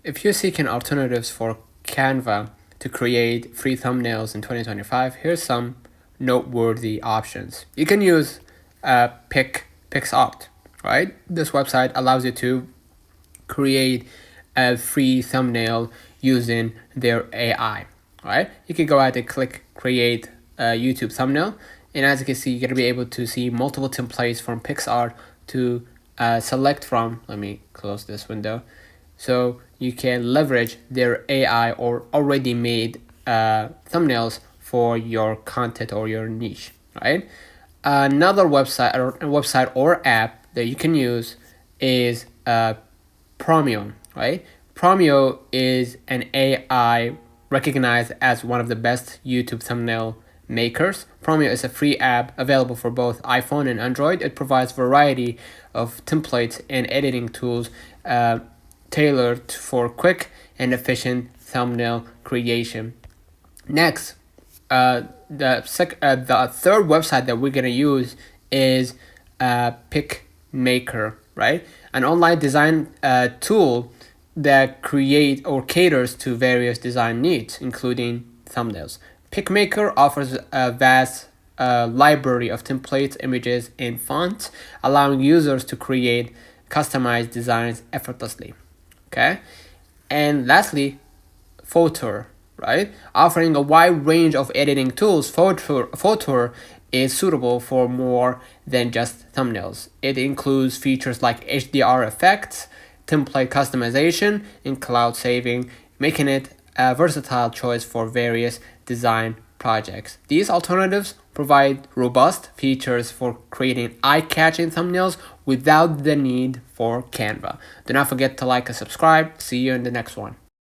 If you're seeking alternatives for Canva to create free thumbnails in 2025, here's some noteworthy options. You can use PixArt, right? This website allows you to create a free thumbnail using their AI, right? You can go ahead and click create a YouTube thumbnail, and as you can see, you're gonna be able to see multiple templates from PixArt to select from. Let me close this window. So you can leverage their AI or already made thumbnails for your content or your niche, right? Another website or app that you can use is Promio, right? Promio is an AI recognized as one of the best YouTube thumbnail makers. Promio is a free app available for both iPhone and Android. It provides variety of templates and editing tools tailored for quick and efficient thumbnail creation. Next, the third website that we're gonna use is PicMaker, right? An online design tool that create or caters to various design needs, including thumbnails. PicMaker offers a vast library of templates, images, and fonts, allowing users to create customized designs effortlessly. Okay, and lastly, Photor, right? Offering a wide range of editing tools, Photor is suitable for more than just thumbnails. It includes features like HDR effects, template customization, and cloud saving, making it a versatile choice for various design projects. These alternatives provide robust features for creating eye-catching thumbnails without the need for Canva. Do not forget to like and subscribe. See you in the next one.